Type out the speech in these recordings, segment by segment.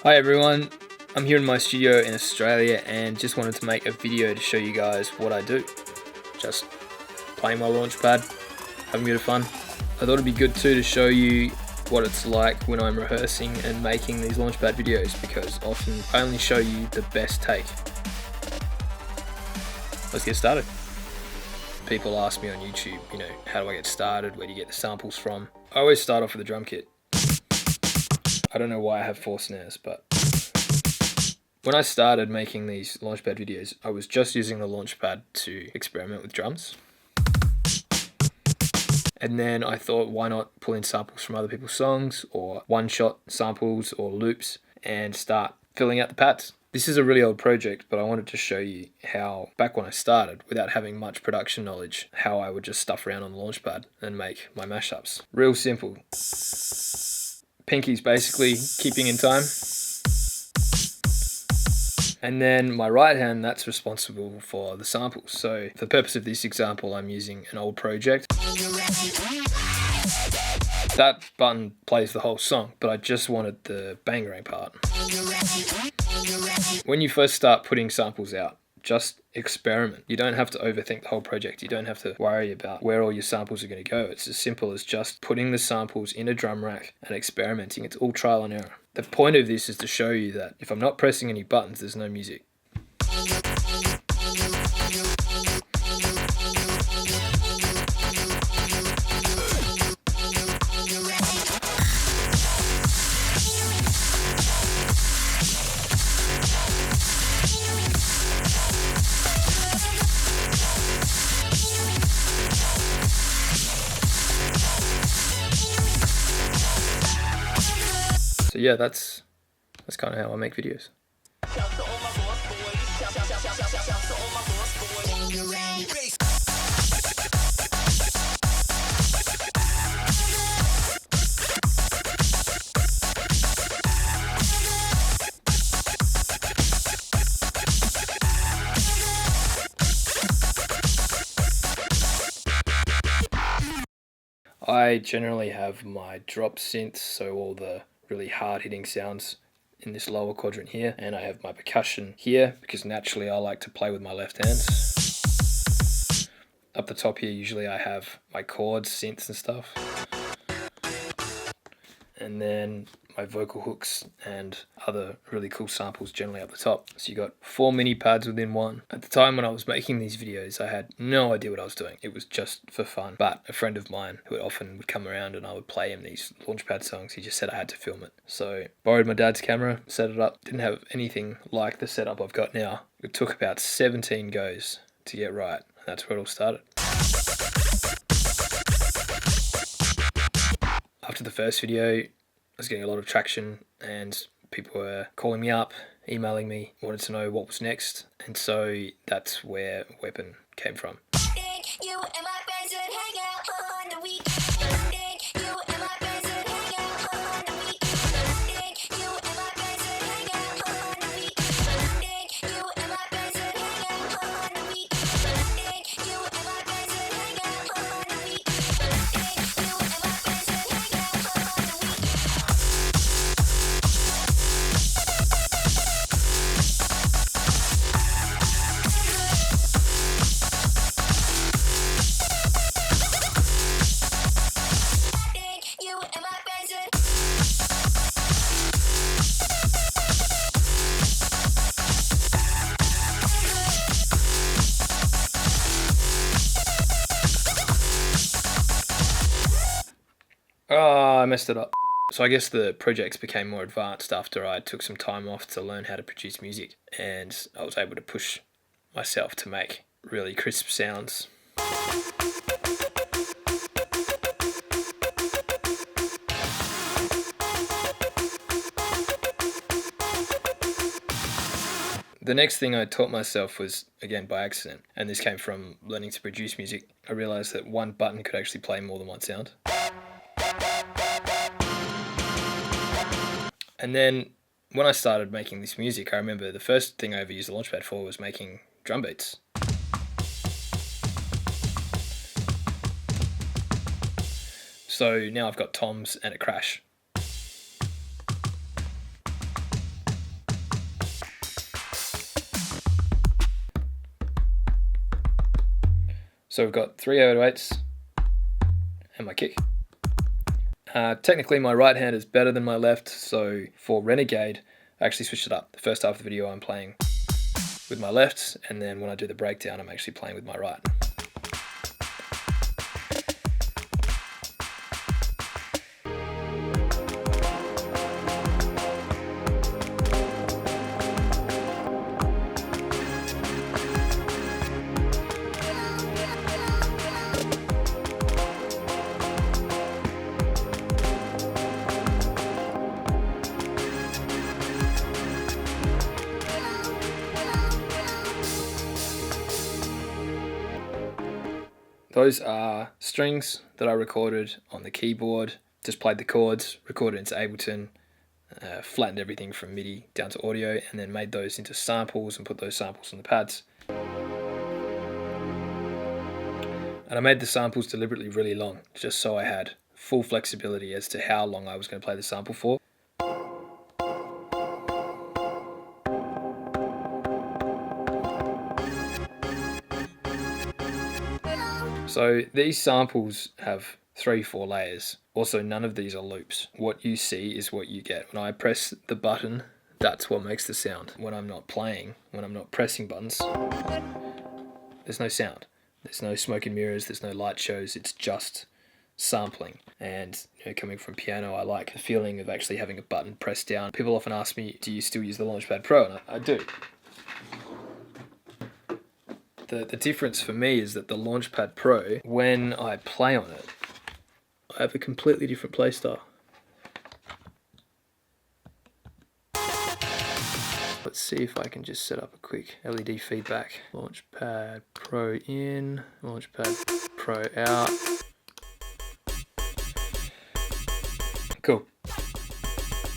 Hi everyone, I'm here in my studio in Australia and just wanted to make a video to show you guys what I do. Just playing my Launchpad, having a bit of fun. I thought it'd be good too to show you what it's like when I'm rehearsing and making these Launchpad videos, because often I only show you the best take. Let's get started. People ask me on YouTube, how do I get started? Where do you get the samples from? I always start off with a drum kit. I don't know why I have 4 snares, but when I started making these Launchpad videos, I was just using the Launchpad to experiment with drums. And then I thought, why not pull in samples from other people's songs, or one-shot samples or loops, and start filling out the pads. This is a really old project, but I wanted to show you how, back when I started, without having much production knowledge, how I would just stuff around on the Launchpad and make my mashups. Real simple. Pinky's basically keeping in time. And then my right hand, that's responsible for the samples. So for the purpose of this example, I'm using an old project. That button plays the whole song, but I just wanted the bangering part. When you first start putting samples out, just experiment. You don't have to overthink the whole project. You don't have to worry about where all your samples are going to go. It's as simple as just putting the samples in a drum rack and experimenting. It's all trial and error. The point of this is to show you that if I'm not pressing any buttons, there's no music. So yeah, that's kind of how I make videos. I generally have my drop synths, so all the really hard hitting sounds in this lower quadrant here, and I have my percussion here because naturally I like to play with my left hand. Up the top here usually I have my chords, synths and stuff, and then my vocal hooks and other really cool samples generally up the top. So you got 4 mini pads within one. At the time when I was making these videos, I had no idea what I was doing. It was just for fun. But a friend of mine who often would come around and I would play him these Launchpad songs, he just said I had to film it. So borrowed my dad's camera, set it up. Didn't have anything like the setup I've got now. It took about 17 goes to get right. And that's where it all started. After the first video, I was getting a lot of traction and people were calling me up, emailing me, wanted to know what was next, and so that's where Weapon came from. Oh, I messed it up. So I guess the projects became more advanced after I took some time off to learn how to produce music, and I was able to push myself to make really crisp sounds. The next thing I taught myself was, again, by accident, and this came from learning to produce music. I realised that one button could actually play more than one sound. And then when I started making this music, I remember the first thing I ever used the Launchpad for was making drum beats. So now I've got toms and a crash. So we've got 3 808s and my kick. Technically my right hand is better than my left, so for Renegade I actually switched it up. The first half of the video I'm playing with my left, and then when I do the breakdown I'm actually playing with my right. Those are strings that I recorded on the keyboard, just played the chords, recorded into Ableton, flattened everything from MIDI down to audio, and then made those into samples and put those samples on the pads. And I made the samples deliberately really long, just so I had full flexibility as to how long I was going to play the sample for. So these samples have 3-4 layers. Also, none of these are loops. What you see is what you get. When I press the button, that's what makes the sound. When I'm not playing, when I'm not pressing buttons, there's no sound. There's no smoke and mirrors, there's no light shows, it's just sampling. And coming from piano, I like the feeling of actually having a button pressed down. People often ask me, do you still use the Launchpad Pro? And I do. The difference for me is that the Launchpad Pro, when I play on it, I have a completely different play style. Let's see if I can just set up a quick LED feedback. Launchpad Pro in, Launchpad Pro out. Cool.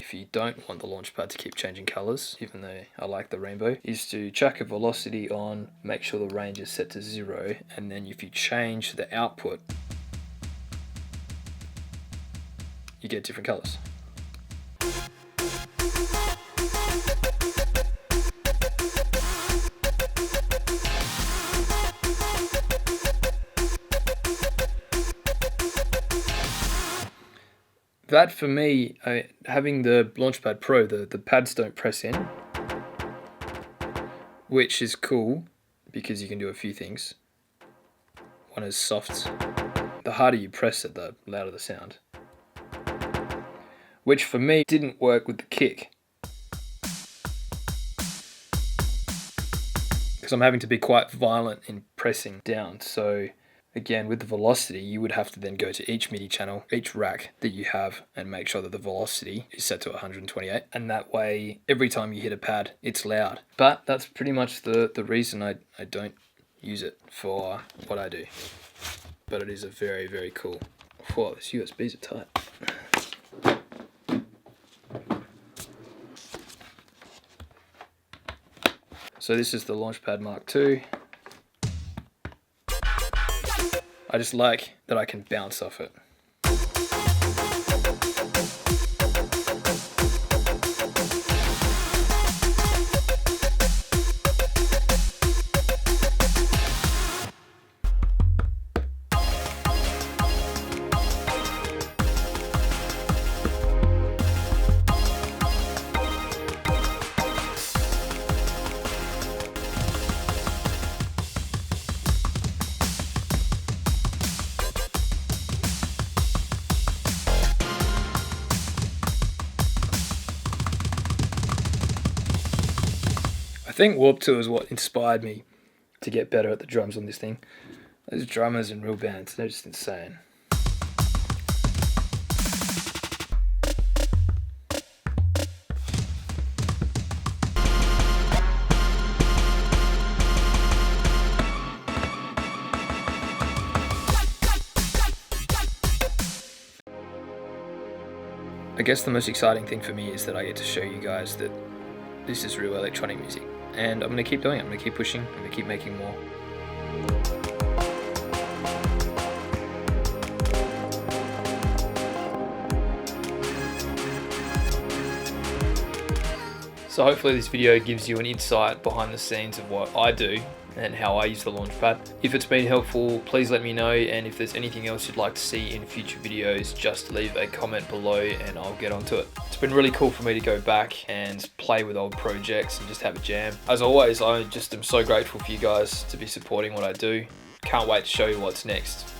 If you don't want the Launchpad to keep changing colours, even though I like the rainbow, is to chuck a velocity on, make sure the range is set to 0, and then if you change the output, you get different colours. That for me, having the Launchpad Pro, the pads don't press in, which is cool because you can do a few things. One is soft. The harder you press it, the louder the sound. Which for me didn't work with the kick, because I'm having to be quite violent in pressing down. So again, with the velocity, you would have to then go to each MIDI channel, each rack that you have, and make sure that the velocity is set to 128. And that way, every time you hit a pad, it's loud. But that's pretty much the reason I don't use it for what I do. But it is a very, very cool. Whoa, these USBs are tight. So this is the Launchpad Mark II. I just like that I can bounce off it. I think Warped Tour is what inspired me to get better at the drums on this thing. Those drummers in real bands, they're just insane. I guess the most exciting thing for me is that I get to show you guys that this is real electronic music. And I'm going to keep doing it, I'm going to keep pushing, I'm going to keep making more. So hopefully this video gives you an insight behind the scenes of what I do and how I use the Launchpad. If it's been helpful, please let me know, and if there's anything else you'd like to see in future videos, just leave a comment below and I'll get onto it. It's been really cool for me to go back and play with old projects and just have a jam. As always, I just am so grateful for you guys to be supporting what I do. Can't wait to show you what's next.